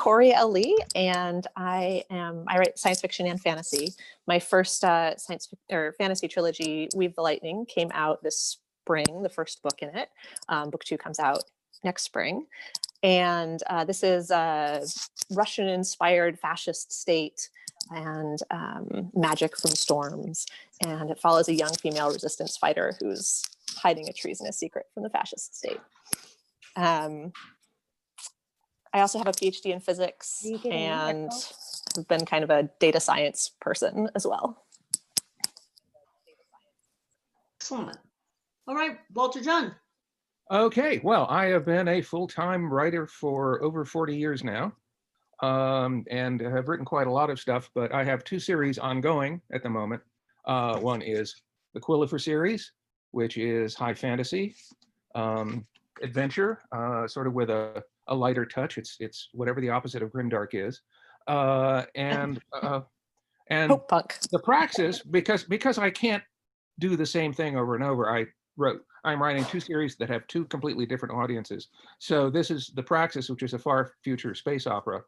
Corey Ali, and I write science fiction and fantasy. My first fantasy trilogy, Weave the Lightning, came out this spring, the first book in it. Book 2 comes out next spring. And this is a Russian-inspired fascist state and magic from storms. And it follows a young female resistance fighter who's hiding a treasonous secret from the fascist state. I also have a PhD in physics and have been kind of a data science person as well. Excellent. All right, Walter John. Okay, well, I have been a full-time writer for over 40 years now, and have written quite a lot of stuff, but I have 2 series ongoing at the moment. One is the Quillifer series, which is high fantasy, adventure, sort of with a lighter touch. It's whatever the opposite of grimdark is. And Hope punk. the praxis, because I can't do the same thing over and over, I'm writing 2 series that have 2 completely different audiences. So this is the praxis, which is a far future space opera.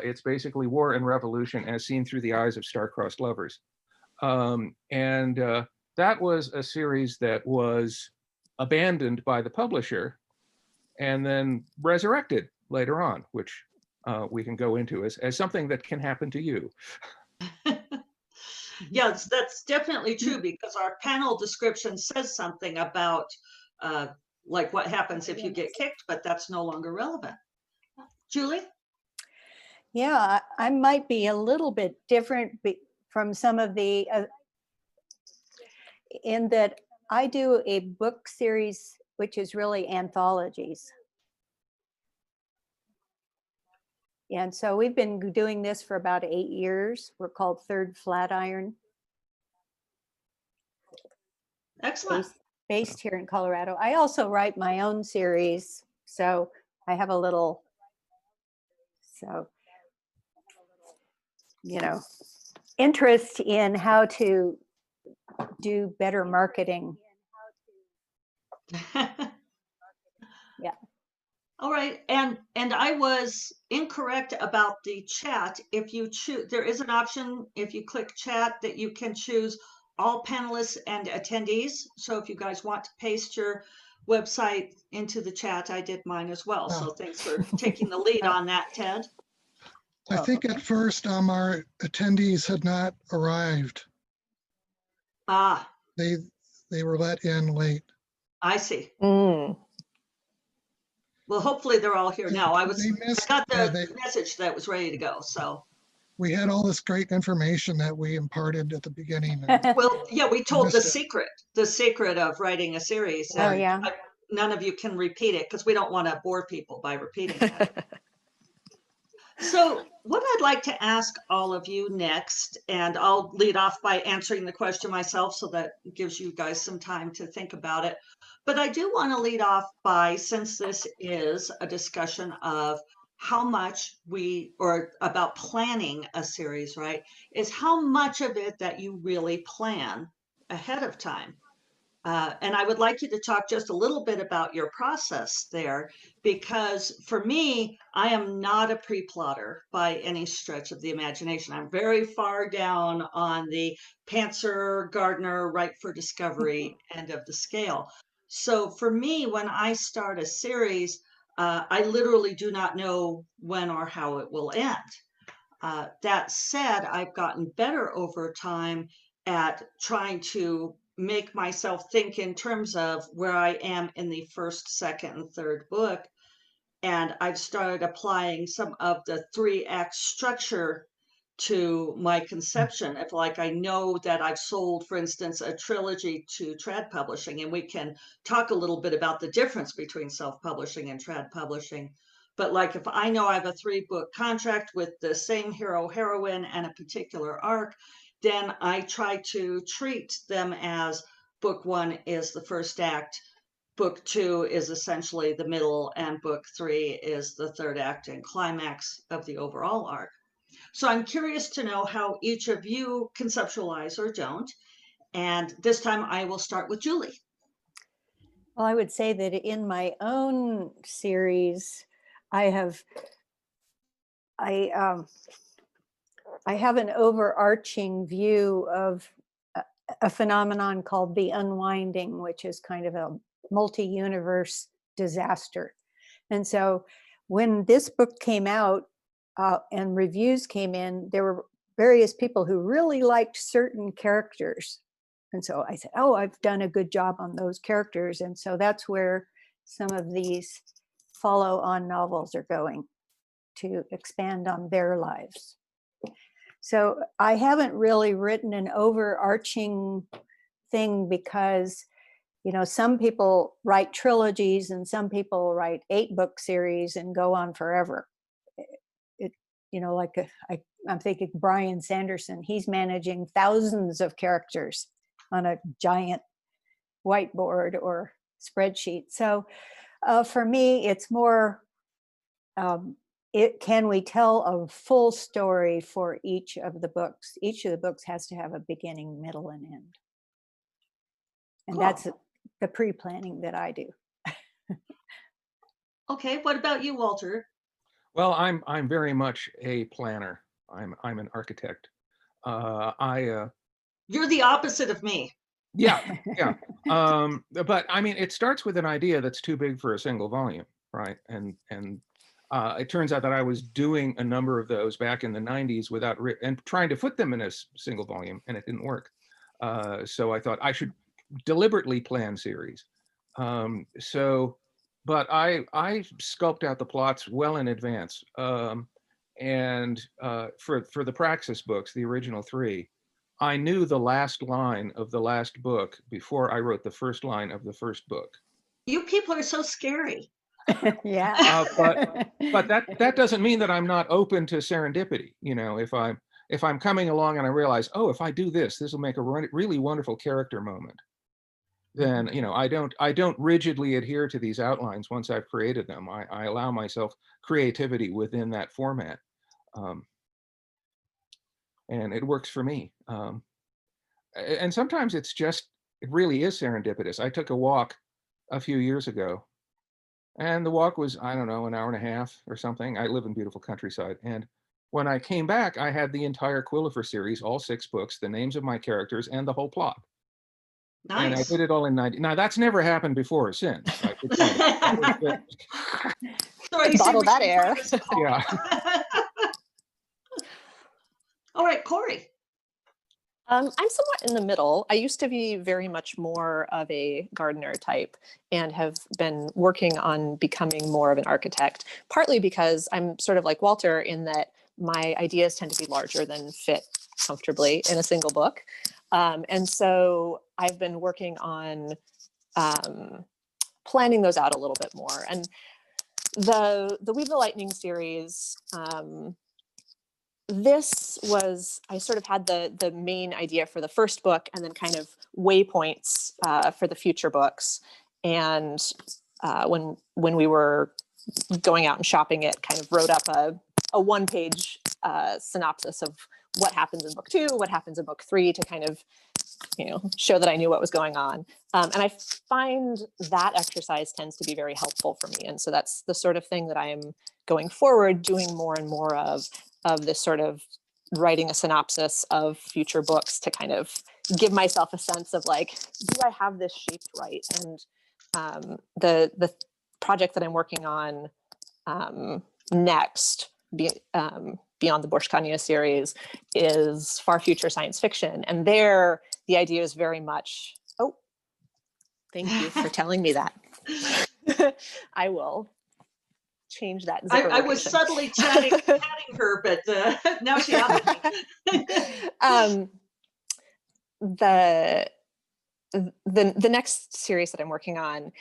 It's basically war and revolution as seen through the eyes of star-crossed lovers. That was a series that was abandoned by the publisher and then resurrected later on, which we can go into as something that can happen to you. Yes, that's definitely true, because our panel description says something about like what happens if you get kicked, but that's no longer relevant. Julie? Yeah, I might be a little bit different from some of the, in that I do a book series, which is really anthologies. And so we've been doing this for about 8 years. We're called Third Flatiron. Excellent. Based here in Colorado. I also write my own series. So I have a little, interest in how to do better marketing. Yeah. All right, and I was incorrect about the chat. If you choose, there is an option if you click chat that you can choose all panelists and attendees. So if you guys want to paste your website into the chat, I did mine as well. So thanks for taking the lead on that, Ted. I think at first our attendees had not arrived. Ah, They were let in late. I see. Mm. Well, hopefully they're all here now. I got the yeah, message that was ready to go. So we had all this great information that we imparted at the beginning. well, yeah, we told the Missed it. secret of writing a series. Oh, yeah. None of you can repeat it because we don't want to bore people by repeating it. So what I'd like to ask all of you next, and I'll lead off by answering the question myself so that gives you guys some time to think about it. But I do want to lead off by, since this is a discussion of how much or about planning a series, right, is how much of it that you really plan ahead of time. And I would like you to talk just a little bit about your process there, because for me, I am not a pre-plotter by any stretch of the imagination. I'm very far down on the Pantser, Gardner, Ripe for Discovery end of the scale. So for me, when I start a series, I literally do not know when or how it will end. That said, I've gotten better over time at trying to make myself think in terms of where I am in the first, second, and third book. And I've started applying some of the 3-act structure to my conception. If like I know that I've sold, for instance, a trilogy to trad publishing, and we can talk a little bit about the difference between self-publishing and trad publishing. But like if I know I have a 3-book contract with the same hero, heroine, and a particular arc, then I try to treat them as book 1 is the first act, book 2 is essentially the middle, and book 3 is the third act and climax of the overall arc. So I'm curious to know how each of you conceptualize or don't. And this time I will start with Julie. Well, I would say that in my own series, I have I have an overarching view of a phenomenon called the unwinding, which is kind of a multi-universe disaster. And so when this book came out and reviews came in, there were various people who really liked certain characters. And so I said, oh, I've done a good job on those characters. And so that's where some of these follow-on novels are going, to expand on their lives. So I haven't really written an overarching thing because, you know, some people write trilogies and some people write 8-book series and go on forever. You know, like I'm thinking Brian Sanderson, he's managing thousands of characters on a giant whiteboard or spreadsheet. So for me, it's more, can we tell a full story for each of the books? Each of the books has to have a beginning, middle, and end. And Cool. that's the pre-planning that I do. Okay, what about you, Walter? Well, I'm very much a planner. I'm an architect. You're the opposite of me. Yeah. But I mean, it starts with an idea that's too big for a single volume, right? And it turns out that I was doing a number of those back in the 90s without and trying to put them in a single volume, and it didn't work. So I thought I should deliberately plan series. But I sculpt out the plots well in advance. And for the Praxis books, the original 3, I knew the last line of the last book before I wrote the first line of the first book. You people are so scary. Yeah. But that doesn't mean that I'm not open to serendipity. You know, if I'm coming along and I realize, oh, if I do this, this will make a really wonderful character moment, then, you know, I don't rigidly adhere to these outlines once I've created them. I allow myself creativity within that format. And it works for me. And sometimes it really is serendipitous. I took a walk a few years ago, and the walk was, I don't know, an hour and a half or something. I live in beautiful countryside. And when I came back, I had the entire Quillifer series, all 6 books, the names of my characters, and the whole plot. Nice. And I did it all in 90. Now, that's never happened before or since. Sorry, Bottle that air. Yeah. All right, Corey. I'm somewhat in the middle. I used to be very much more of a gardener type and have been working on becoming more of an architect, partly because I'm sort of like Walter in that my ideas tend to be larger than fit comfortably in a single book. And so I've been working on planning those out a little bit more. And the Weave the Lightning series, this was, I sort of had the main idea for the first book and then kind of waypoints for the future books. And when we were going out and shopping it, kind of wrote up a 1-page synopsis of what happens in book 2, what happens in book 3 to kind of, you know, show that I knew what was going on. And I find that exercise tends to be very helpful for me. And so that's the sort of thing that I am going forward doing more and more of this sort of writing a synopsis of future books to kind of give myself a sense of like, do I have this shaped right? And the project that I'm working on next, beyond the Borshkanya series, is far future science fiction. And there, the idea is very much, oh, thank you for telling me that. I will change that zipper I was location. subtly chatting her, but now she has me. The next series that I'm working on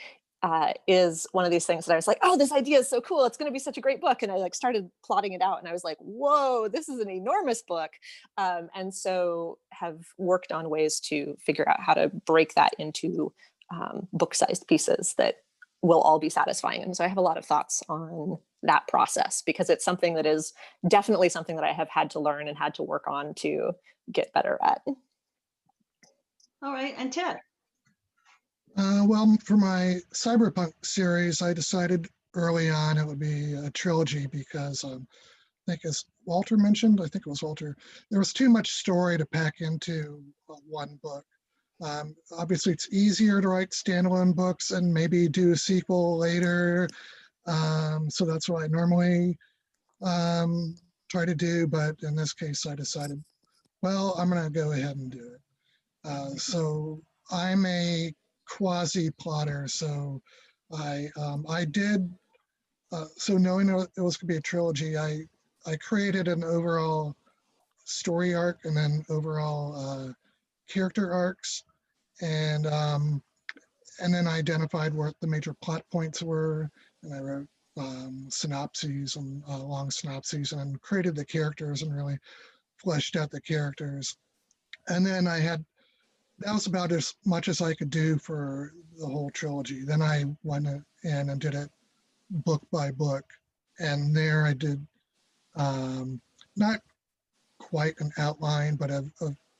is one of these things that I was like, oh, this idea is so cool. It's going to be such a great book. And I like started plotting it out and I was like, whoa, this is an enormous book. And so have worked on ways to figure out how to break that into book-sized pieces that will all be satisfying. And so I have a lot of thoughts on that process because it's something that is definitely something that I have had to learn and had to work on to get better at. All right, and Ted. Well, for my cyberpunk series, I decided early on it would be a trilogy because think as Walter mentioned, I think it was Walter, there was too much story to pack into one book. Obviously, it's easier to write standalone books and maybe do a sequel later. So that's what I normally try to do. But in this case, I decided, well, I'm going to go ahead and do it. So I'm a quasi-plotter. So I did, so knowing it was going to be a trilogy, I created an overall story arc and then overall character arcs. And then I identified what the major plot points were, and I wrote synopses and long synopses, and then created the characters and really fleshed out the characters. And then that was about as much as I could do for the whole trilogy. Then I went in and did it book by book, and there I did not quite an outline, but a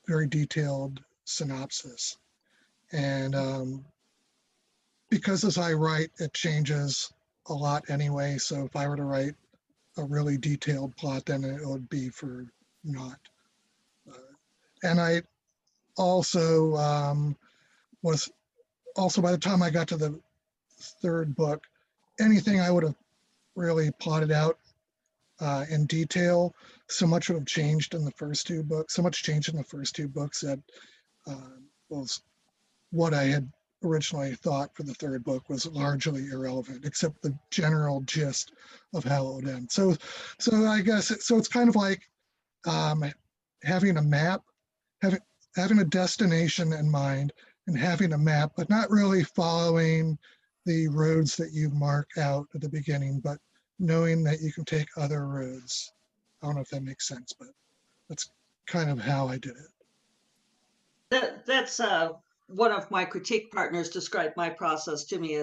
very detailed synopsis. And because as I write, it changes a lot anyway. So if I were to write a really detailed plot, then it would be for naught. And I also was also, by the time I got to the third book, anything I would have really plotted out in detail, so much would have changed in the first two books. So much changed in the first two books that was what I had originally thought for the third book was largely irrelevant, except the general gist of how it would end. So I guess it's kind of like having a map, having a destination in mind, and having a map, but not really following the roads that you mark out at the beginning, but knowing that you can take other roads. I don't know if that makes sense, but that's kind of how I did it. That's one of my critique partners described my process to me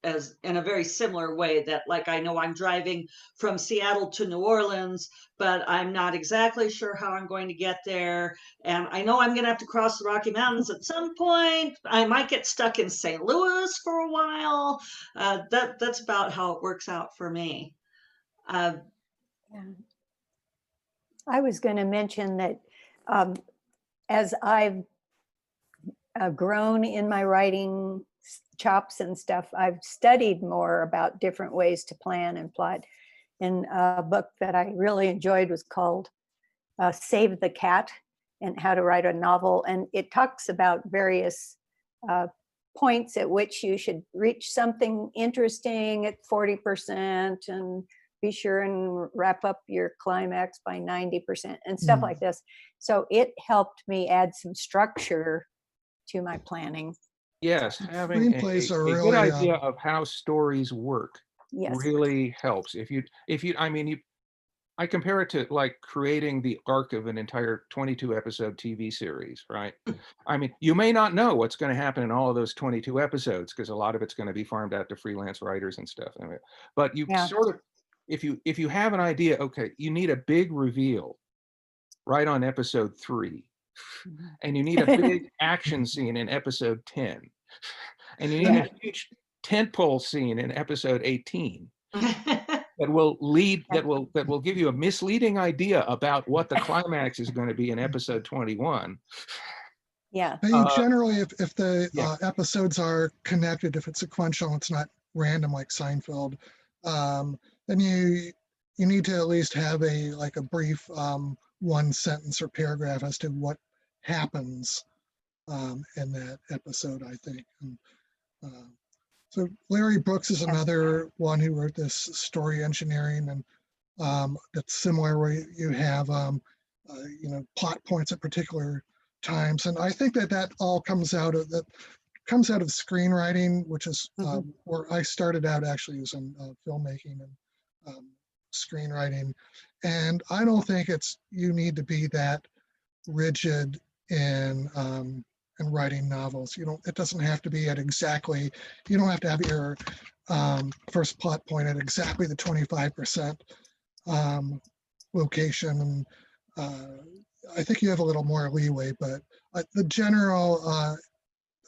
as in a very similar way, that like, I know I'm driving from Seattle to New Orleans, but I'm not exactly sure how I'm going to get there. And I know I'm going to have to cross the Rocky Mountains at some point. I might get stuck in St. Louis for a while. That's about how it works out for me. Yeah. I was going to mention that as I've grown in my writing chops and stuff, I've studied more about different ways to plan and plot. And a book that I really enjoyed was called Save the Cat and How to Write a Novel. And it talks about various points at which you should reach something interesting at 40% and be sure and wrap up your climax by 90% and stuff like this. So it helped me add some structure to my planning. Yes, having a good idea of how stories work really helps. I compare it to like creating the arc of an entire 22 episode TV series, right? I mean, you may not know what's going to happen in all of those 22 episodes because a lot of it's going to be farmed out to freelance writers and stuff. But you sort of, if you have an idea, okay, you need a big reveal right on episode 3. And you need a big action scene in episode 10. And you need a huge tentpole scene in episode 18 that will give you a misleading idea about what the climax is going to be in episode 21. Yeah. Generally, if the episodes are connected, if it's sequential, it's not random like Seinfeld, then you need to at least have a brief one sentence or paragraph as to what happens in that episode, I think. And, so Larry Brooks is another one who wrote this story engineering, and that's similar, where you have plot points at particular times. And I think that all comes out of screenwriting, which is where I started out. Actually, was in filmmaking and screenwriting, and I don't think you need to be that rigid in writing novels. It doesn't have to be at exactly, you don't have to have your first plot point at exactly the 25% location. And I think you have a little more leeway, but the general,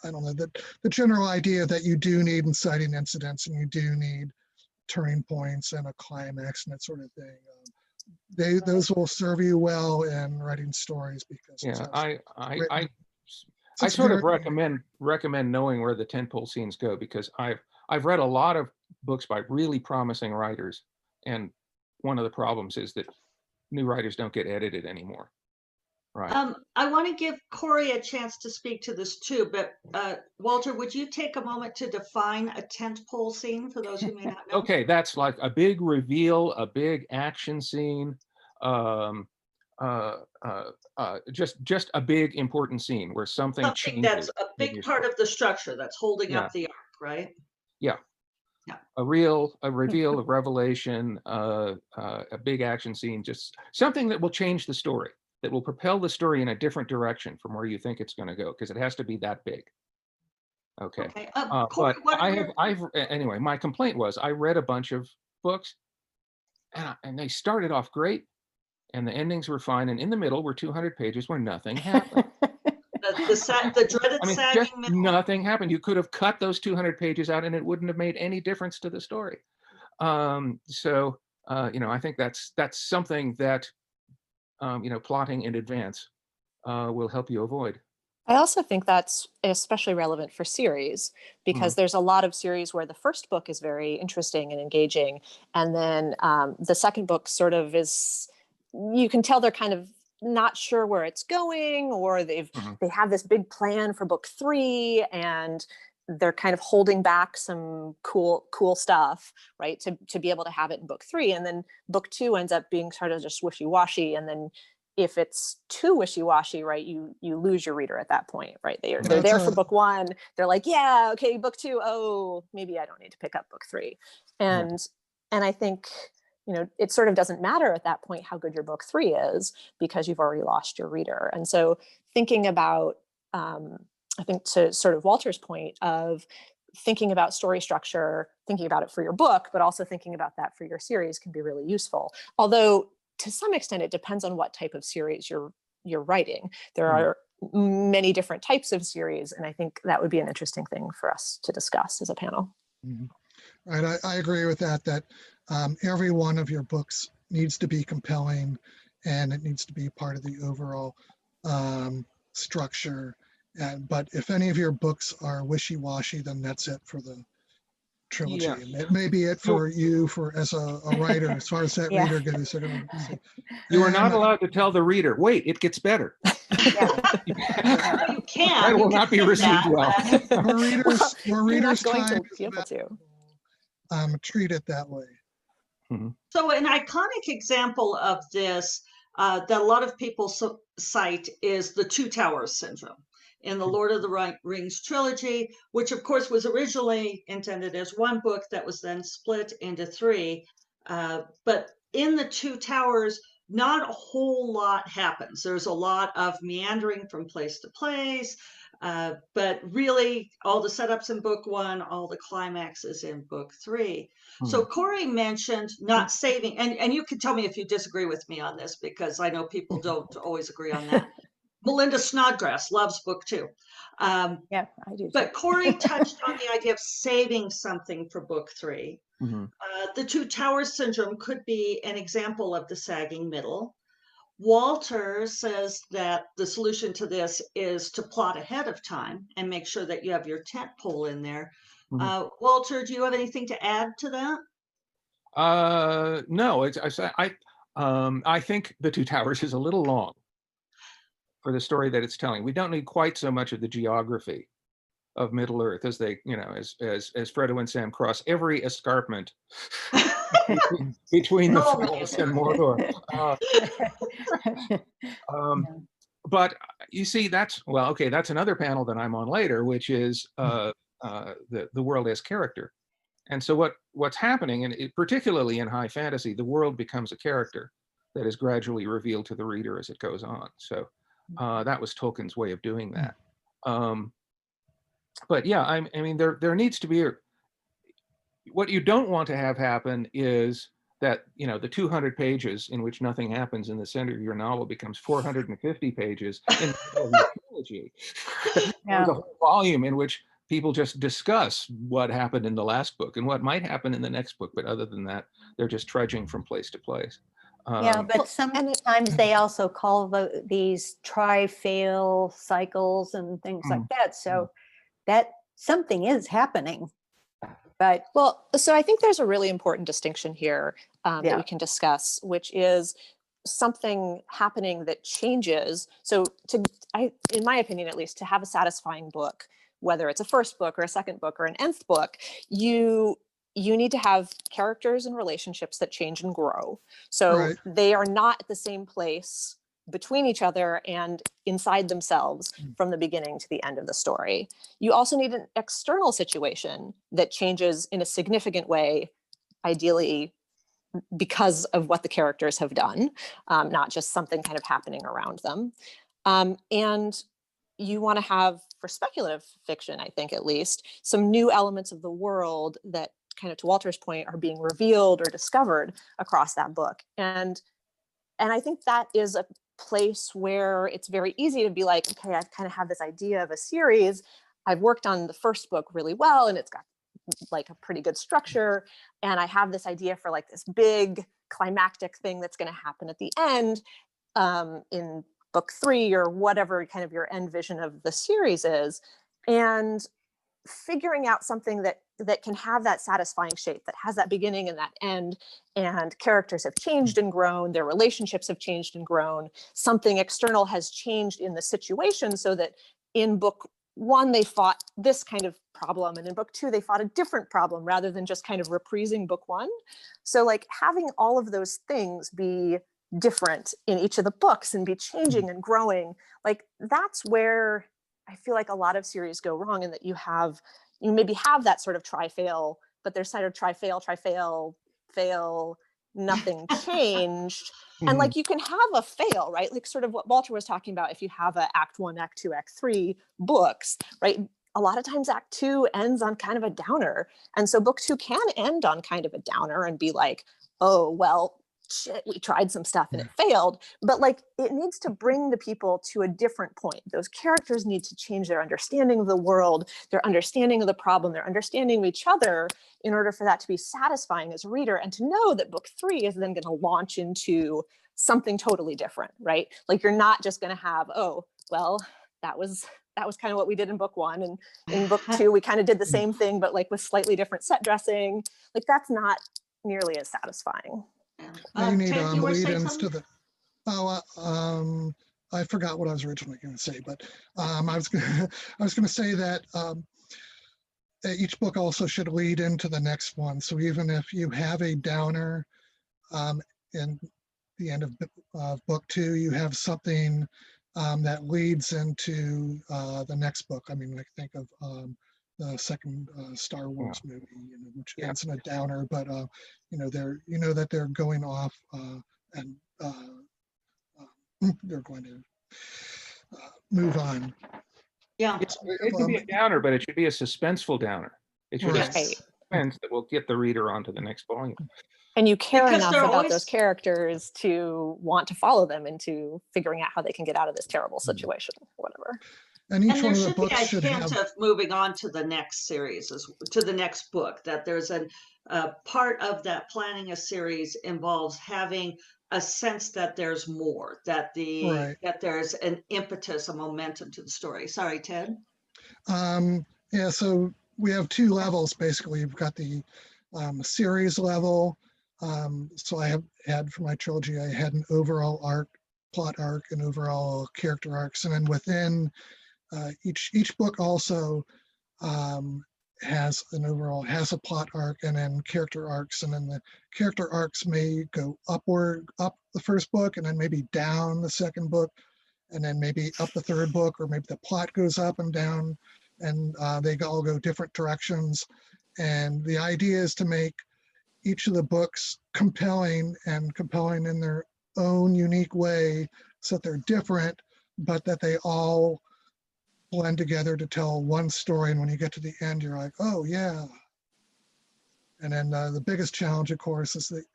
the general idea that you do need inciting incidents and you do need turning points and a climax and that sort of thing. those will serve you well in writing stories because it's Yeah, actually written. I It's sort of very- recommend knowing where the tentpole scenes go, because I've read a lot of books by really promising writers, and one of the problems is that new writers don't get edited anymore. Right. I want to give Corey a chance to speak to this too, but Walter, would you take a moment to define a tentpole scene for those who may not know? Okay, that's like a big reveal, a big action scene, um, just a big important scene where something Something that's changes a in big your part story. of the structure that's holding Yeah. up the arc, right? Yeah. Yeah. A reveal, a revelation, a big action scene, just something that will change the story, that will propel the story in a different direction from where you think it's going to go, because it has to be that big. Okay. Okay. But Corey, what are your anyway, my complaint was I read a bunch of books, and they started off great, and the endings were fine, and in the middle were 200 pages where nothing happened. the dreaded I mean, just sagging middle? nothing happened. You could have cut those 200 pages out and it wouldn't have made any difference to the story. So I think that's something that plotting in advance will help you avoid. I also think that's especially relevant for series, because there's a lot of series where the first book is very interesting and engaging, and then the second book sort of is, you can tell they're kind of not sure where it's going, or they have this big plan for book 3, and they're kind of holding back some cool stuff, right, to be able to have it in book 3, and then book 2 ends up being sort of just wishy-washy, and then if it's too wishy-washy, right, you lose your reader at that point, right? They're there for book 1. They're like, yeah, okay, book 2. Oh, maybe I don't need to pick up book 3. And I think, it sort of doesn't matter at that point how good your book 3 is, because you've already lost your reader. And so thinking about, I think, to sort of Walter's point of thinking about story structure, thinking about it for your book, but also thinking about that for your series can be really useful. Although to some extent, it depends on what type of series you're writing. There are many different types of series, and I think that would be an interesting thing for us to discuss as a panel. Right, I agree with that. That every one of your books needs to be compelling, and it needs to be part of the overall structure. But if any of your books are wishy-washy, then that's it for the trilogy. Yeah. And it may be it for you as a writer, as far as that reader goes. You are not allowed to tell the reader, wait, it gets better. You can. That You will can not be say received that. well. More readers' You're not going time to is be able to. treat it that way. So an iconic example of this that a lot of people cite is the Two Towers syndrome in the Lord of the Rings trilogy, which of course was originally intended as one book that was then split into 3. But in the Two Towers, not a whole lot happens. There's a lot of meandering from place to place, but really all the setups in book 1, all the climaxes in book 3. So Corey mentioned not saving, and you can tell me if you disagree with me on this, because I know people don't always agree on that. Melinda Snodgrass loves book 2. Yeah, I do. But Corey touched on the idea of saving something for book 3. The Two Towers syndrome could be an example of the sagging middle. Walter says that the solution to this is to plot ahead of time and make sure that you have your tent pole in there. Walter, do you have anything to add to that? No, I think the Two Towers is a little long for the story that it's telling. We don't need quite so much of the geography of Middle Earth as they, as Frodo and Sam cross every escarpment between the Falls and Mordor. But you see, that's another panel that I'm on later, which is the world as character. And so what's happening, and particularly in high fantasy, the world becomes a character that is gradually revealed to the reader as it goes on. So that was Tolkien's way of doing that. But yeah, I mean, there needs to be what you don't want to have happen is that, the 200 pages in which nothing happens in the center of your novel becomes 450 pages in the middle of your trilogy. There's a whole volume in which people just discuss what happened in the last book and what might happen in the next book. But other than that, they're just trudging from place to place. Yeah, Um, but Well, and it, sometimes they also call these try-fail cycles and things like Mm, that. So that something is happening. But well, so I think there's a really important distinction here that Yeah. we can discuss, which is something happening that changes. So in my opinion, at least, to have a satisfying book, whether it's a first book or a second book or an nth book, you need to have characters and relationships that change and grow. So Right. they are not at the same place between each other and inside themselves from the beginning to the end of the story. You also need an external situation that changes in a significant way, ideally because of what the characters have done, not just something kind of happening around them. And you want to have, for speculative fiction, I think at least, some new elements of the world that, kind of to Walter's point, are being revealed or discovered across that book. And I think that is a place where it's very easy to be like, okay, I kind of have this idea of a series. I've worked on the first book really well, and it's got like a pretty good structure. And I have this idea for like this big climactic thing that's going to happen at the end in book 3 or whatever kind of your end vision of the series is. And figuring out something that can have that satisfying shape, that has that beginning and that end, and characters have changed and grown, their relationships have changed and grown, something external has changed in the situation, so that in book 1 they fought this kind of problem, and in book 2 they fought a different problem, rather than just kind of reprising book 1. So like having all of those things be different in each of the books and be changing and growing, like that's where I feel like a lot of series go wrong, in that you maybe have that sort of try-fail, but there's sort of try-fail, fail, nothing changed. And like you can have a fail, right? Like sort of what Walter was talking about, if you have a act 1, act 2, act 3 books, right? A lot of times act 2 ends on kind of a downer. And so book 2 can end on kind of a downer and be like, oh, well, shit, we tried some stuff and it failed. But like it needs to bring the people to a different point. Those characters need to change their understanding of the world, their understanding of the problem, their understanding of each other, in order for that to be satisfying as a reader, and to know that book 3 is then going to launch into something totally different, right? Like you're not just going to have, oh, well, that was kind of what we did in book 1, and in book 2 we kind of did the same thing, but like with slightly different set dressing. Like that's not nearly as satisfying. You need Ted, you were saying lead-ins to something? I forgot what I was originally going to say, but I was going to say that each book also should lead into the next one. So even if you have a downer in the end of book 2, you have something that leads into the next book. I mean, I think of the second Star Wars movie, which ends in a downer, but that they're going off and they're going to move on. Yeah. It can be a downer, but it should be a suspenseful downer. It should have Yes. suspense that will get the reader onto the next volume. And you care Because enough they're about always- those characters to want to follow them into figuring out how they can get out of this terrible situation, whatever. And each And one there of the should be books a should hint have. of moving on to the next series, to the next book, that there's a part of that planning a series involves having a sense that there's more, that Right. that there's an impetus, a momentum to the story. Sorry, Ted. Yeah, so we have 2 levels basically. You've got the series level. So I have had, for my trilogy, I had an overall arc, plot arc, and overall character arcs, and then within each book also has a plot arc and then character arcs, and then the character arcs may go up the first book, and then maybe down the second book, and then maybe up the third book, or maybe the plot goes up and down, and they all go different directions. And the idea is to make each of the books compelling in their own unique way, so that they're different, but that they all blend together to tell one story. And when you get to the end, you're like, oh yeah. And then the biggest challenge, of course, is that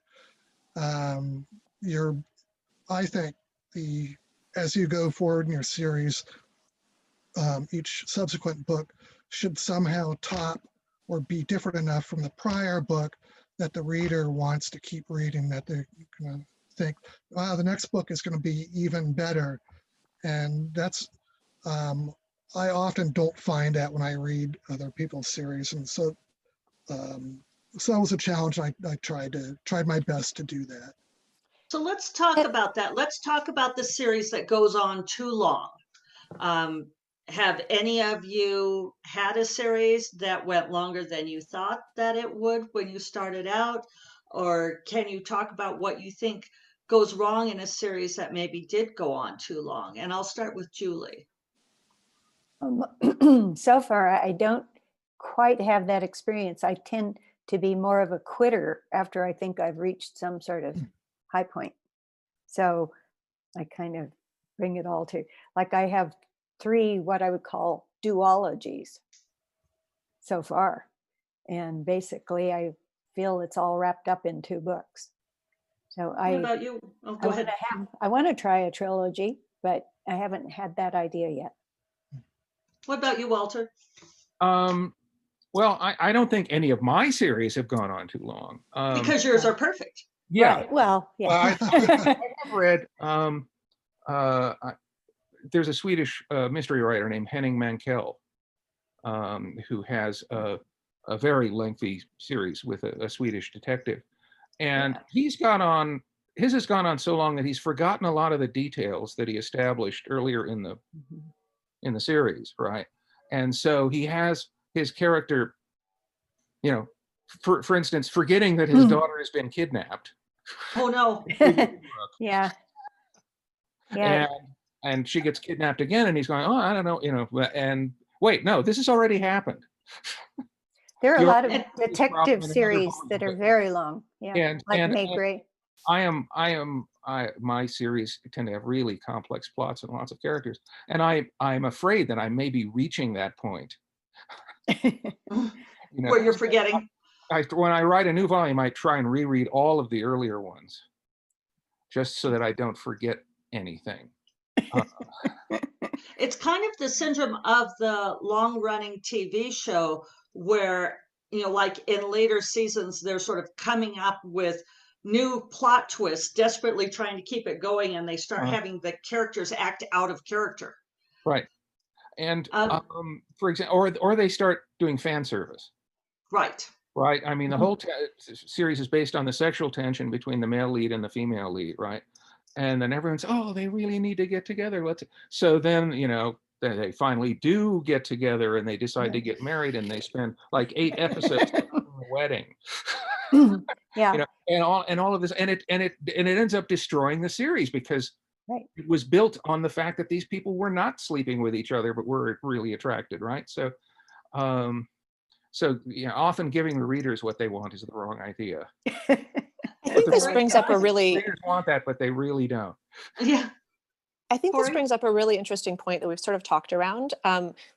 I think as you go forward in your series, each subsequent book should somehow top or be different enough from the prior book that the reader wants to keep reading, that they're going to think, wow, the next book is going to be even better. And that's, I often don't find that when I read other people's series. And so, so that was a challenge. I tried my best to do that. So let's talk about that. Let's talk about the series that goes on too long. Have any of you had a series that went longer than you thought that it would when you started out? Or can you talk about what you think goes wrong in a series that maybe did go on too long? And I'll start with Julie. So far, I don't quite have that experience. I tend to be more of a quitter after I think I've reached some sort of high point. So I kind of bring it all to, like, I have 3 what I would call duologies so far. And basically I feel it's all wrapped up in 2 books. So What about you? Oh, go ahead. I want to try a trilogy, but I haven't had that idea yet. What about you, Walter? Well, I don't think any of my series have gone on too long. Because yours are perfect. Yeah. Right. Well, yeah. I have read, there's a Swedish mystery writer named Henning Mankell, who has a very lengthy series with a Swedish detective. And his has gone on so long that he's forgotten a lot of the details that he established earlier in the series, right? And so he has his character, you know, for instance, forgetting that his daughter has been kidnapped. Oh no. Yeah. Yeah. And she gets kidnapped again, and he's going, oh, I don't know, you know, and wait, no, this has already happened. There are a lot of You're- detective in another series book, that are but- very long. Yeah. Like May Gray. My series tend to have really complex plots and lots of characters, and I'm afraid that I may be reaching that point. You know, Where you're forgetting. when I write a new volume, I try and reread all of the earlier ones, just so that I don't forget anything. It's kind of the syndrome of the long-running TV show where, you know, like in later seasons, they're sort of coming up with new plot twists, desperately trying to keep it going, and they start having the characters act out of character. Right. And for example, or they start doing fan service. Right. Right. I mean, the whole series is based on the sexual tension between the male lead and the female lead, right? And then everyone's, oh, they really need to get together. So then, you know, they finally do get together and they decide to get married, and they spend like 8 episodes on the wedding. Yeah. You know, and all of this, and it ends up destroying the series because Right. it was built on the fact that these people were not sleeping with each other, but were really attracted, right? So, you know, often giving the readers what they want is the wrong idea. I think this brings up a really Readers want that, but they really don't. Yeah. I think this Corey? brings up a really interesting point that we've sort of talked around,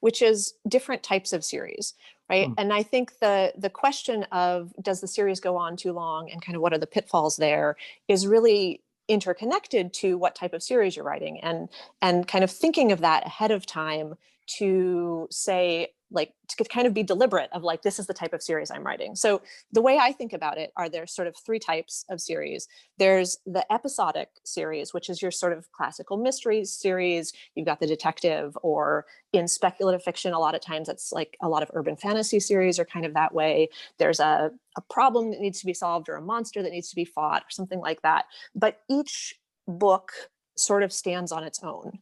which is different types of series, right? And I think the question of does the series go on too long and kind of what are the pitfalls there is really interconnected to what type of series you're writing, and kind of thinking of that ahead of time to say, like, to kind of be deliberate of like, this is the type of series I'm writing. So the way I think about it are there's sort of 3 types of series. There's the episodic series, which is your sort of classical mysteries series. You've got the detective, or in speculative fiction, a lot of times it's like a lot of urban fantasy series are kind of that way. There's a problem that needs to be solved, or a monster that needs to be fought, or something like that. But each book sort of stands on its own.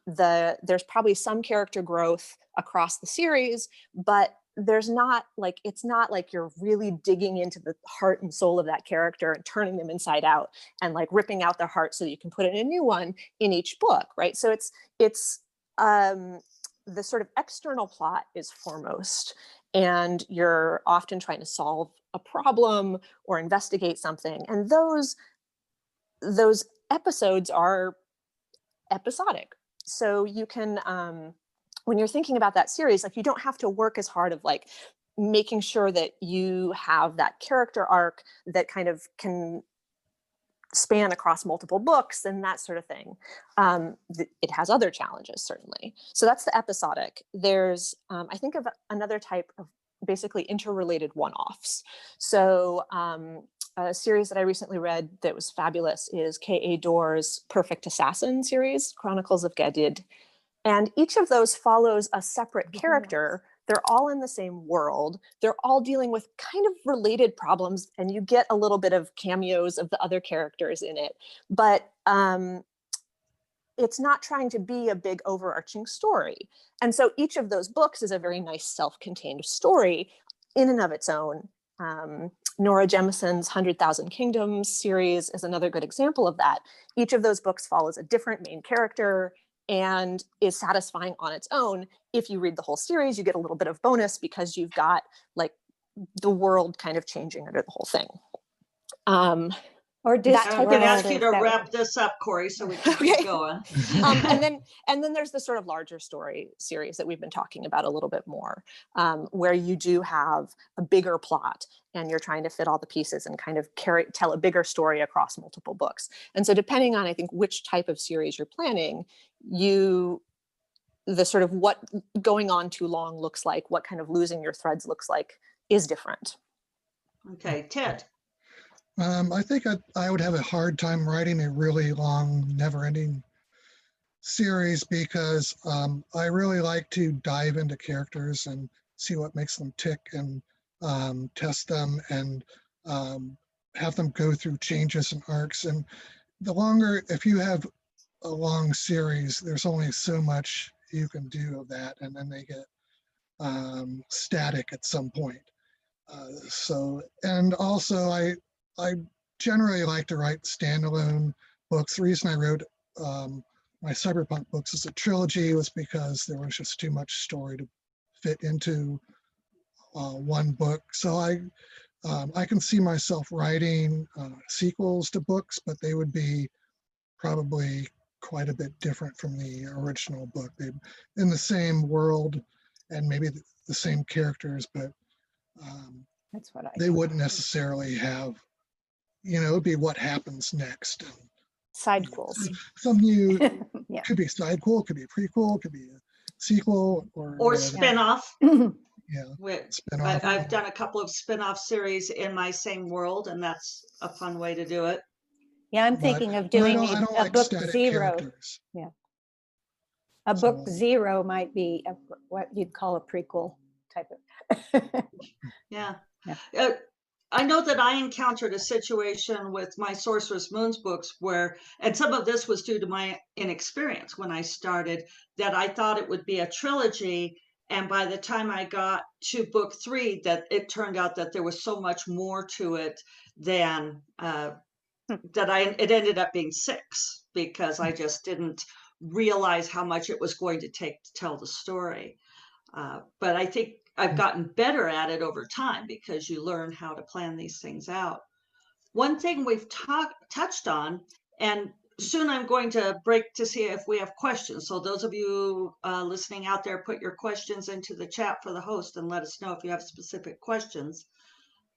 There's probably some character growth across the series, but there's not like, it's not like you're really digging into the heart and soul of that character and turning them inside out and like ripping out their heart so that you can put in a new one in each book, right? So it's the sort of external plot is foremost, and you're often trying to solve a problem or investigate something, and those episodes are episodic. So you can, when you're thinking about that series, like, you don't have to work as hard of like making sure that you have that character arc that kind of can span across multiple books and that sort of thing. It has other challenges, certainly. So that's the episodic. There's, I think of another type of basically interrelated one-offs. So a series that I recently read that was fabulous is K.A. Door's Perfect Assassin series, Chronicles of Gadid. And each of those follows a separate character. They're all in the same world. They're all dealing with kind of related problems, and you get a little bit of cameos of the other characters in it. But it's not trying to be a big overarching story. And so each of those books is a very nice self-contained story in and of its own. Nora Jemison's 100,000 Kingdoms series is another good example of that. Each of those books follows a different main character and is satisfying on its own. If you read the whole series, you get a little bit of bonus because you've got like the world kind of changing under the whole thing. Or That I'm type going to of- ask you to that wrap way. this up, Corey, so we can Okay. keep going. and then there's the sort of larger story series that we've been talking about a little bit more, where you do have a bigger plot and you're trying to fit all the pieces and kind of tell a bigger story across multiple books. And so depending on, I think, which type of series you're planning, the sort of what going on too long looks like, what kind of losing your threads looks like is different. Okay, Ted. I think I would have a hard time writing a really long, never-ending series because I really like to dive into characters and see what makes them tick and test them and have them go through changes and arcs. And the longer, if you have a long series, there's only so much you can do of that, and then they get static at some point. And also I generally like to write standalone books. The reason I wrote my cyberpunk books as a trilogy was because there was just too much story to fit into one book. So I can see myself writing sequels to books, but they would be probably quite a bit different from the original book. They're in the same world and maybe the same characters, but That's what I they do. wouldn't necessarily have, it would be what happens next. And Sidequels. some new, Yeah. could be a sidequel, could be a prequel, could be a sequel, or whatever. Spin-off. Yeah, I've spin-off. done a couple of spin-off series in my same world, and that's a fun way to do it. Yeah, I'm But- thinking of but I doing don't a like book static 0. characters. A book So- 0 might be what you'd call a prequel type of. Yeah. Yeah. I know that I encountered a situation with my Sorceress Moons books where, and some of this was due to my inexperience when I started, that I thought it would be a trilogy. And by the time I got to book 3, that it turned out that there was so much more to it than it ended up being 6, because I just didn't realize how much it was going to take to tell the story. But I think I've gotten better at it over time because you learn how to plan these things out. One thing we've touched on, and soon I'm going to break to see if we have questions. So those of you listening out there, put your questions into the chat for the host and let us know if you have specific questions.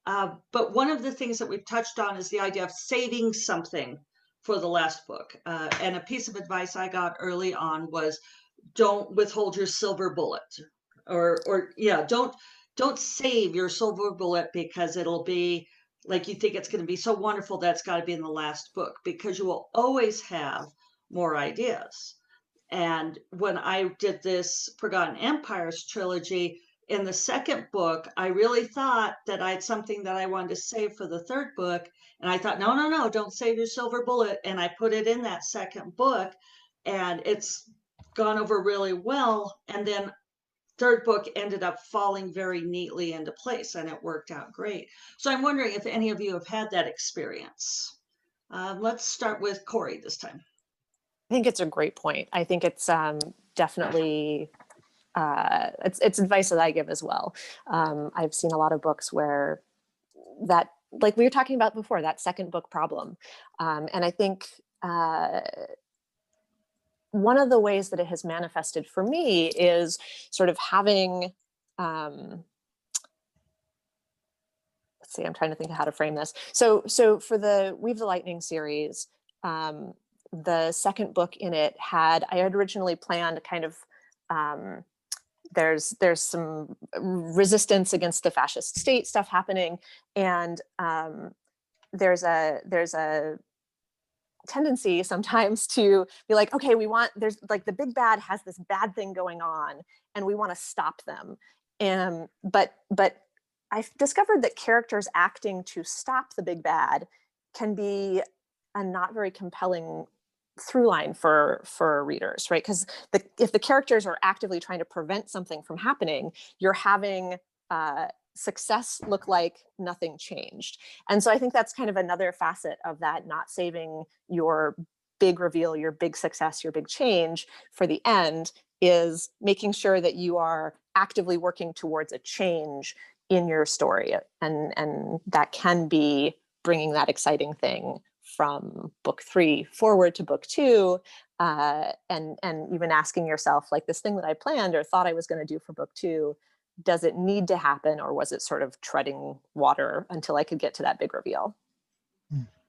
But one of the things that we've touched on is the idea of saving something for the last book. And a piece of advice I got early on was, don't withhold your silver bullet, don't save your silver bullet because it'll be like you think it's going to be so wonderful that it's got to be in the last book, because you will always have more ideas. And when I did this Forgotten Empires trilogy, in the second book, I really thought that I had something that I wanted to save for the third book. And I thought, no, don't save your silver bullet. And I put it in that second book, and it's gone over really well. And then third book ended up falling very neatly into place, and it worked out great. So I'm wondering if any of you have had that experience. Let's start with Corey this time. I think it's a great point. I think it's definitely it's advice that I give as well. I've seen a lot of books where that, like we were talking about before, that second book problem, and I think one of the ways that it has manifested for me is sort of having. Let's see, I'm trying to think of how to frame this. So for the Weave the Lightning series, the second book in it I had originally planned kind of, there's some resistance against the fascist state stuff happening. And there's a tendency sometimes to be like, okay, there's like the big bad has this bad thing going on and we want to stop them. But I've discovered that characters acting to stop the big bad can be a not very compelling through line for readers, right? Because if the characters are actively trying to prevent something from happening, you're having success look like nothing changed. And so I think that's kind of another facet of that, not saving your big reveal, your big success, your big change for the end, is making sure that you are actively working towards a change in your story. And that can be bringing that exciting thing from book 3 forward to book 2, and even asking yourself, like, this thing that I planned or thought I was going to do for book 2, does it need to happen, or was it sort of treading water until I could get to that big reveal?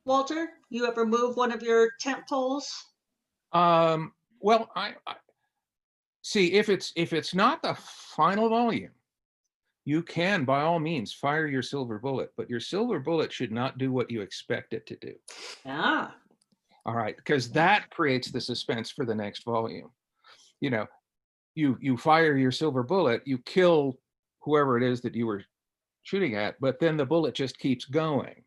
Walter, you ever move one of your tent poles? Well, I see, if it's not the final volume, you can by all means fire your silver bullet, but your silver bullet should not do what you expect it to do. Ah, All right, because that creates the suspense for the next volume. You know, you fire your silver bullet, you kill whoever it is that you were shooting at, but then the bullet just keeps going.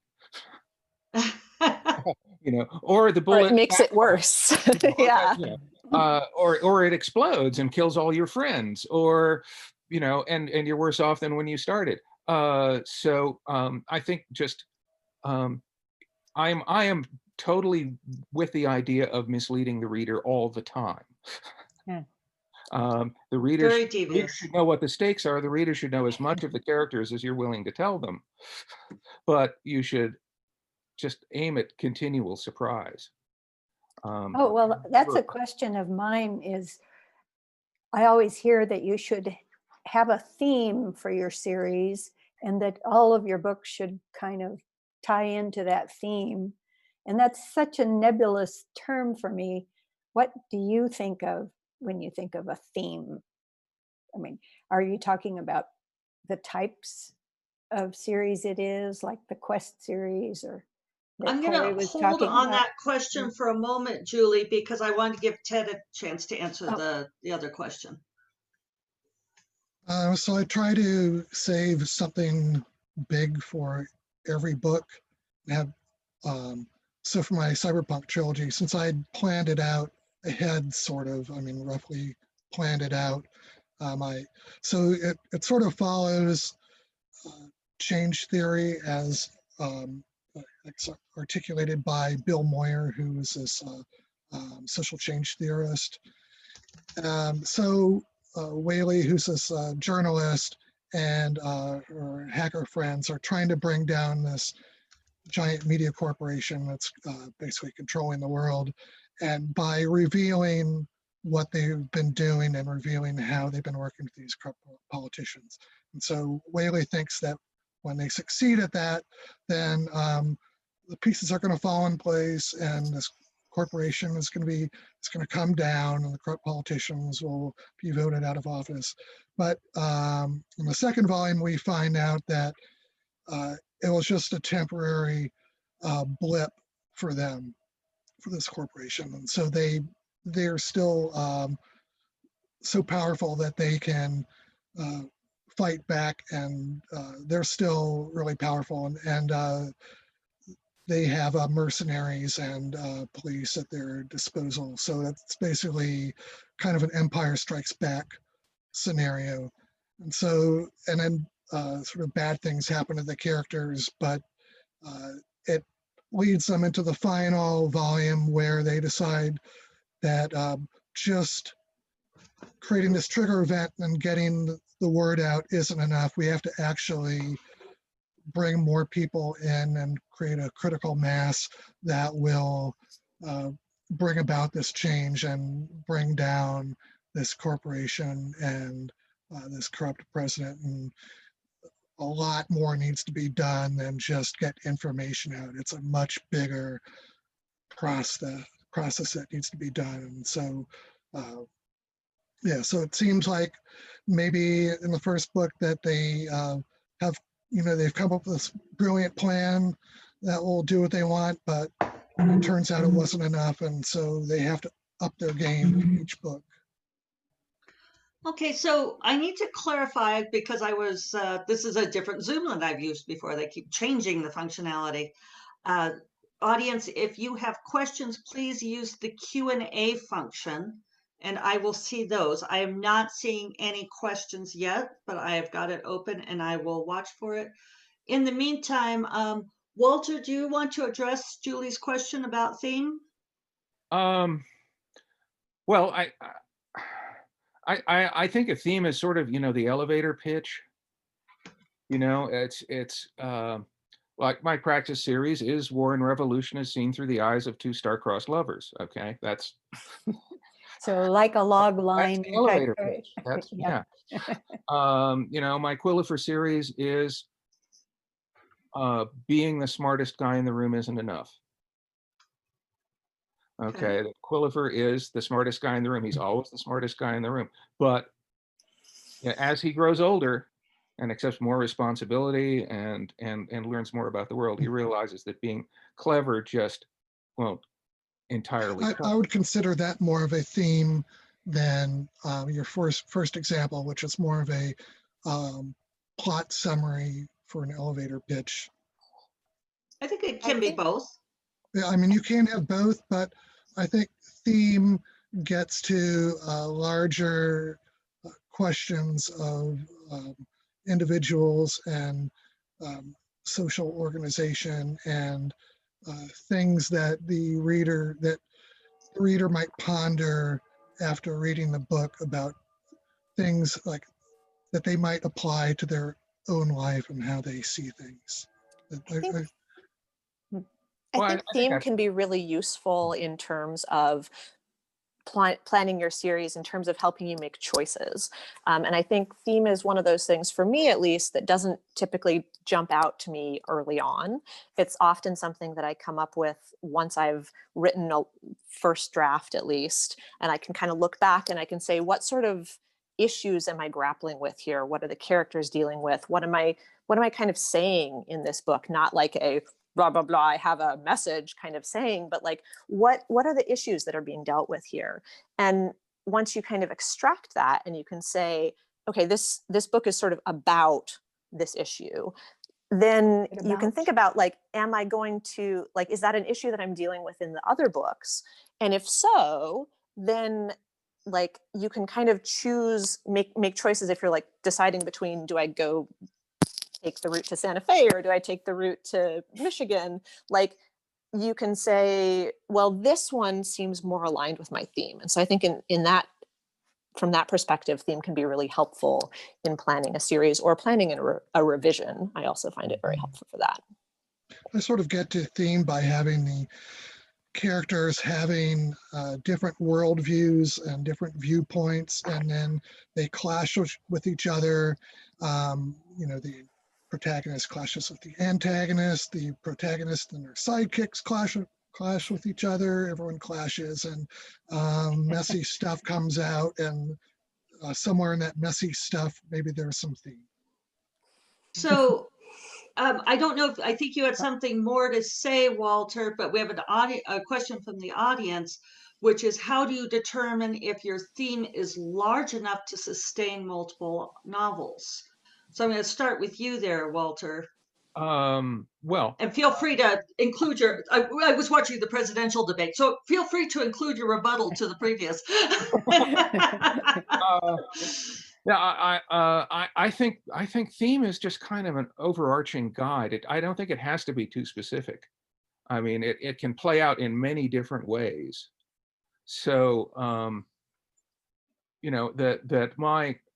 Or the Or bullet it makes it worse. Yeah. Or it explodes and kills all your friends, or and you're worse off than when you started. So I think just I am totally with the idea of misleading the reader all the time. Yeah. The reader very devious. should know what the stakes are. The reader should know as much of the characters as you're willing to tell them, but you should just aim at continual surprise. Oh, well, that's a question of mine. Is I always hear that you should have a theme for your series and that all of your books should kind of tie into that theme. And that's such a nebulous term for me. What do you think of when you think of a theme? I mean, are you talking about the types of series it is, like the Quest series, or that I'm going Corey to was hold talking on about? that question for a moment, Julie, because I want to give Ted a chance to answer Oh. the other question. So I try to save something big for every book. Have so for my cyberpunk trilogy, since I planned it out ahead, sort of, I mean, roughly planned it out. So it sort of follows change theory as articulated by Bill Moyer, who is this social change theorist. So Whaley, who's this journalist, and her hacker friends are trying to bring down this giant media corporation that's basically controlling the world. And by revealing what they've been doing and revealing how they've been working with these corrupt politicians. And so Whaley thinks that when they succeed at that, then the pieces are going to fall in place, and this corporation is going to come down, and the corrupt politicians will be voted out of office. But in the second volume, we find out that it was just a temporary blip for them, for this corporation, and so they're still so powerful that they can fight back, and they're still really powerful, and they have mercenaries and police at their disposal. So that's basically kind of an Empire Strikes Back scenario. And so, and then sort of bad things happen to the characters, but it leads them into the final volume where they decide that just creating this trigger event and getting the word out isn't enough. We have to actually bring more people in and create a critical mass that will bring about this change and bring down this corporation and this corrupt president. And a lot more needs to be done than just get information out. It's a much bigger process that needs to be done. And so, yeah, so it seems like maybe in the first book that they have, they've come up with this brilliant plan that will do what they want, but it turns out it wasn't enough, and so they have to up their game each book. Okay, so I need to clarify because this is a different Zoom than I've used before. They keep changing the functionality. Audience, if you have questions, please use the Q&A function and I will see those. I am not seeing any questions yet, but I have got it open and I will watch for it. In the meantime, Walter, do you want to address Julie's question about theme? Well, I think a theme is sort of, the elevator pitch. It's like my practice series is War and Revolution as seen through the eyes of two star-crossed lovers. Okay, that's So like a log line. the elevator type- pitch. That's yeah. yeah. My Quillifer series is being the smartest guy in the room isn't enough. Okay, Quillifer is the smartest guy in the room. He's always the smartest guy in the room. But as he grows older and accepts more responsibility and learns more about the world, he realizes that being clever just won't entirely cut. I would consider that more of a theme than your first example, which is more of a plot summary for an elevator pitch. I think it can be both. Yeah, I mean, you can have both, but I think theme gets to larger questions of individuals and social organization and things that the reader might ponder after reading the book about things like that they might apply to their own life and how they see things. I think theme can be really useful in terms of planning your series, in terms of helping you make choices. And I think theme is one of those things, for me at least, that doesn't typically jump out to me early on. It's often something that I come up with once I've written a first draft at least, and I can kind of look back and I can say, what sort of issues am I grappling with here? What are the characters dealing with? What am I kind of saying in this book? Not like a blah, blah, blah, I have a message kind of saying, but like, what are the issues that are being dealt with here? And once you kind of extract that and you can say, okay, this book is sort of about this issue, then you can think about like, am I going to, like, is that an issue that I'm dealing with in the other books? And if so, then like you can kind of choose, make choices if you're like deciding between, do I go take the route to Santa Fe or do I take the route to Michigan? Like you can say, well, this one seems more aligned with my theme. And so I think in that, from that perspective, theme can be really helpful in planning a series or planning a revision. I also find it very helpful for that. I sort of get to theme by having the characters having different worldviews and different viewpoints, and then they clash with each other. The protagonist clashes with the antagonist, the protagonist and their sidekicks clash with each other, everyone clashes, and messy stuff comes out, and somewhere in that messy stuff, maybe there's some theme. So I don't know I think you had something more to say, Walter, but we have a question from the audience, which is, how do you determine if your theme is large enough to sustain multiple novels? So I'm going to start with you there, Walter. Well, and feel free to include I was watching the presidential debate, so feel free to include your rebuttal to the previous. I think theme is just kind of an overarching guide. I don't think it has to be too specific. I mean, it can play out in many different ways. So, that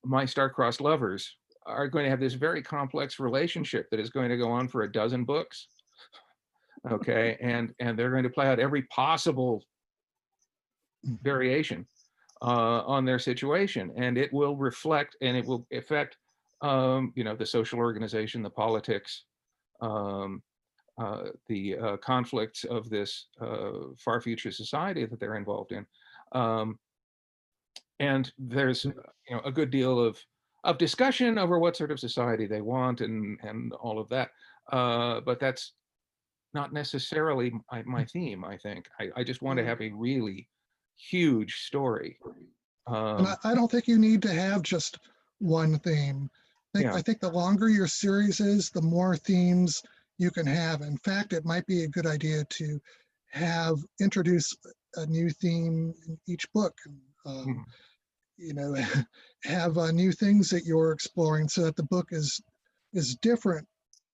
my star-crossed lovers are going to have this very complex relationship that is going to go on for a dozen books. Okay, and they're going to play out every possible variation on their situation, and it will reflect and it will affect the social organization, the politics, the conflicts of this far future society that they're involved in. And there's a good deal of discussion over what sort of society they want and all of that. But that's not necessarily my theme, I think. I just want to Mm. have a really huge story. And I don't think you need to have just one theme. Yeah. I think the longer your series is, the more themes you can have. In fact, it might be a good idea to introduce a new theme in each book. Mhm. You know, have new things that you're exploring so that the book is different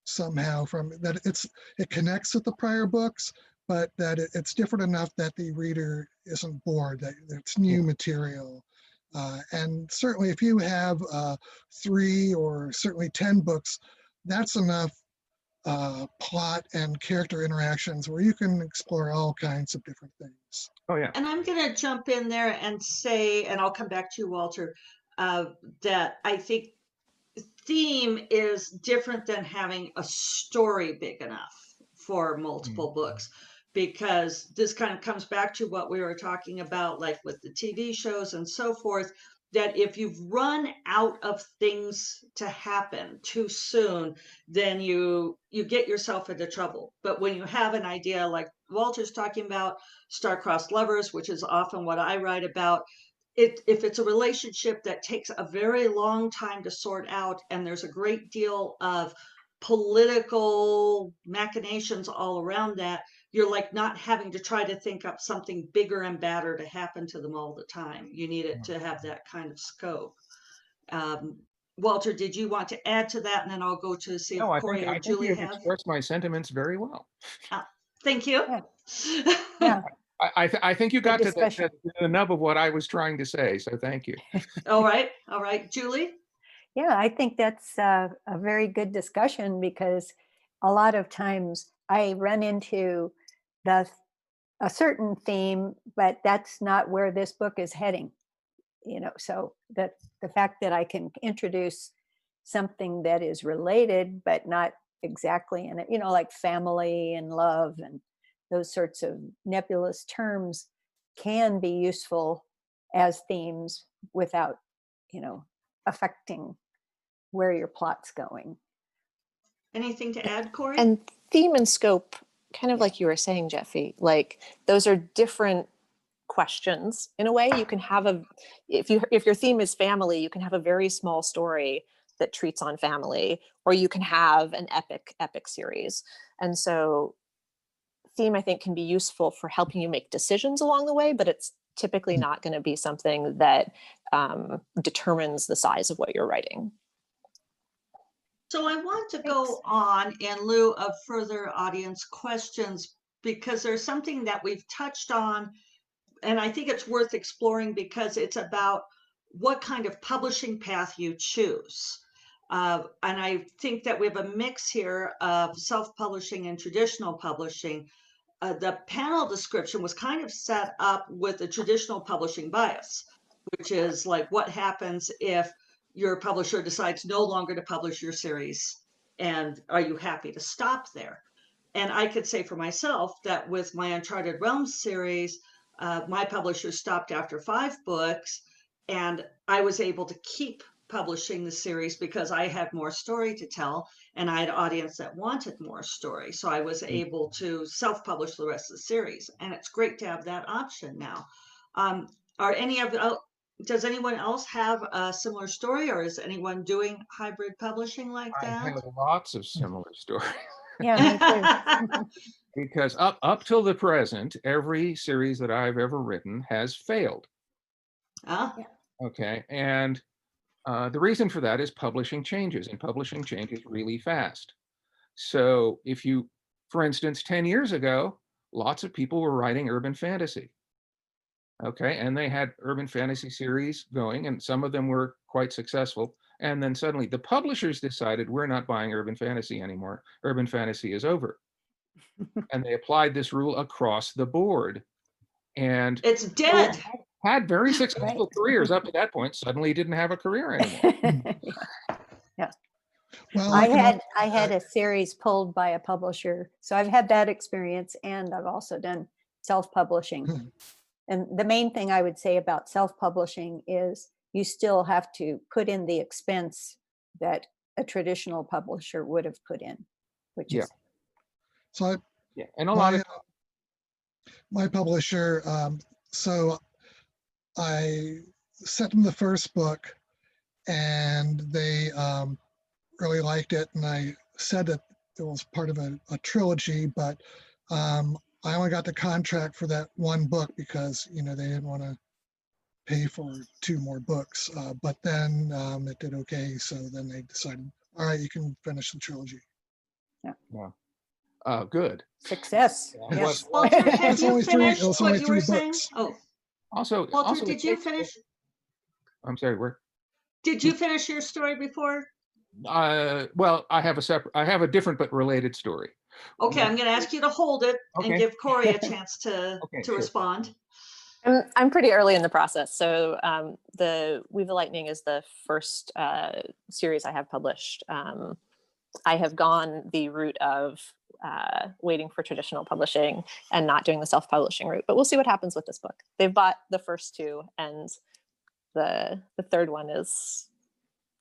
somehow from that. It connects with the prior books, but that it's different enough that the reader isn't bored, that it's new material. And certainly if you have 3 or certainly 10 books, that's enough plot and character interactions where you can explore all kinds of different things. Oh yeah. And I'm going to jump in there and say, and I'll come back to you, Walter, that I think theme is different than having a story big enough for multiple books, because this kind of comes back to what we were talking about, like with the TV shows and so forth, that if you've run out of things to happen too soon, then you get yourself into trouble. But when you have an idea like Walter's talking about, star-crossed lovers, which is often what I write about, if it's a relationship that takes a very long time to sort out, and there's a great deal of political machinations all around that, you're like not having to try to think up something bigger and badder to happen to them all the time. You need it to have that kind of scope. Walter, did you want to add to that? And then I'll go to see if No, I Corey or think Julie you've have. expressed my sentiments very well. Thank you. Yeah. I think you Good got to discussion. the nub of what I was trying to say, so thank you. All right. Julie? Yeah, I think that's a very good discussion, because a lot of times I run into a certain theme, but that's not where this book is heading. So that the fact that I can introduce something that is related, but not exactly in it, like family and love and those sorts of nebulous terms, can be useful as themes without, affecting where your plot's going. Anything to add, Corey? And theme and scope, kind of Yeah. like you were saying, Jeffy, like those are different questions in a way. You can have if your theme is family, you can have a very small story that treats on family, or you can have an epic series. And so theme, I think, can be useful for helping you make decisions along the way, but it's typically not going to be something that determines the size of what you're writing. So I want to go on in lieu of further audience questions, because there's something that we've touched on, and I think it's worth exploring, because it's about what kind of publishing path you choose. And I think that we have a mix here of self-publishing and traditional publishing. The panel description was kind of set up with a traditional publishing bias, which is like, what happens if your publisher decides no longer to publish your series, and are you happy to stop there? And I could say for myself that with my Uncharted Realms series, my publisher stopped after 5 books, and I was able to keep publishing the series because I had more story to tell, and I had an audience that wanted more story. So I was able to self-publish the rest of the series, and it's great to have that option now. Does anyone else have a similar story, or is anyone doing hybrid publishing like I that? have lots of similar stories. Yeah, me too. Because up till the present, every series that I've ever written has failed. Okay, and the reason for that is publishing changes, and publishing changes really fast. So if you, for instance, 10 years ago, lots of people were writing urban fantasy. Okay, and they had urban fantasy series going, and some of them were quite successful. And then suddenly the publishers decided, we're not buying urban fantasy anymore. Urban fantasy is over. And they applied this rule across the board. And It's dead. had very successful careers up to that point, suddenly didn't have a career anymore. Yeah. Well, I had a series pulled by a publisher, so I've had that experience, and I've also done self-publishing. And the main thing I would say about self-publishing is you still have to put in the expense that a traditional publisher would have put in, which is. So Yeah, and a lot My, of my publisher, so I sent them the first book and they really liked it. And I said that it was part of a trilogy, but I only got the contract for that one book because, they didn't want to pay for 2 more books. But then it did okay. So then they decided, all right, you can finish the trilogy. good. Success. Yeah, Yes. Walter, had It's you only three- finished it's what only you were 3 saying? books. Oh, Also, Walter, did it you takes- finish? I'm sorry, where? Did you finish your story before? Well, I have a different but related story. Okay, I'm going to ask you to hold it and Okay. give Corey a chance to Okay, to sure. respond. I'm pretty early in the process. So the Weave the Lightning is the first series I have published. I have gone the route of waiting for traditional publishing and not doing the self-publishing route, but we'll see what happens with this book. They've bought the first 2 and the third one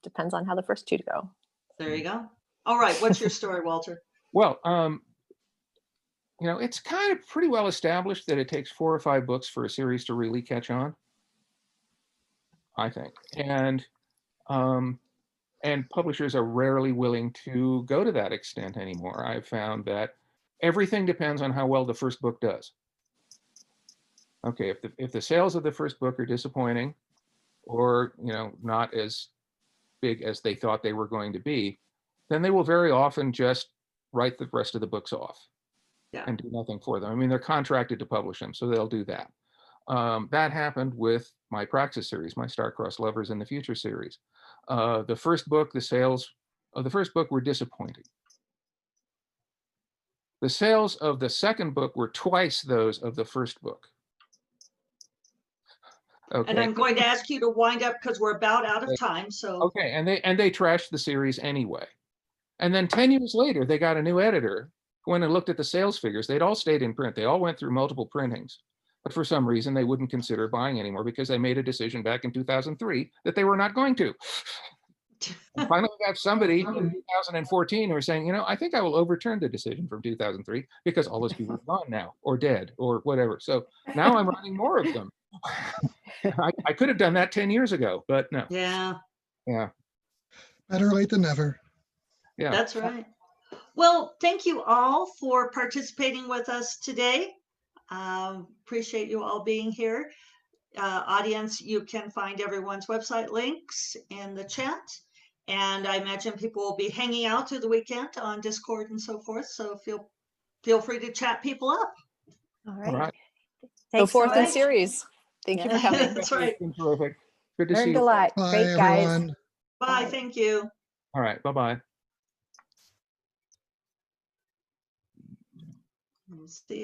depends on how the first 2 go. There you go. All right, what's your story, Walter? Well, it's kind of pretty well established that it takes 4 or 5 books for a series to really catch on, I think. And publishers are rarely willing to go to that extent anymore. I've found that everything depends on how well the first book does. Okay, if the sales of the first book are disappointing or, not as big as they thought they were going to be, then they will very often just write the rest of the books off. Yeah. And do nothing for them. I mean, they're contracted to publish them, so they'll do that. That happened with my Praxis series, my Star-Crossed Lovers in the Future series. The first book, the sales of the first book were disappointing. The sales of the second book were twice those of the first book. Okay. And I'm going to ask you to wind up because we're about out of time. So Okay, and they trashed the series anyway. And then 10 years later, they got a new editor who went and looked at the sales figures. They'd all stayed in print. They all went through multiple printings. But for some reason, they wouldn't consider buying anymore because they made a decision back in 2003 that they were not going to. And finally, we got somebody in 2014 who was saying, I think I will overturn the decision from 2003 because all those people are gone now or dead or whatever. So now I'm writing more of them. I could have done that 10 years ago, but no. yeah, Yeah. Better late than never. Yeah. that's right. Well, thank you all for participating with us today. Appreciate you all being here. Audience, you can find everyone's website links in the chat. And I imagine people will be hanging out through the weekend on Discord and so forth. So feel free to chat people up. All All right. right. Go Thanks forth so in much. series. Thank you for coming. That's right. It's been terrific. Good to see Learned you. a lot. Bye, Great guys. everyone. Bye. Thank you. All right. Bye-bye. We'll see you.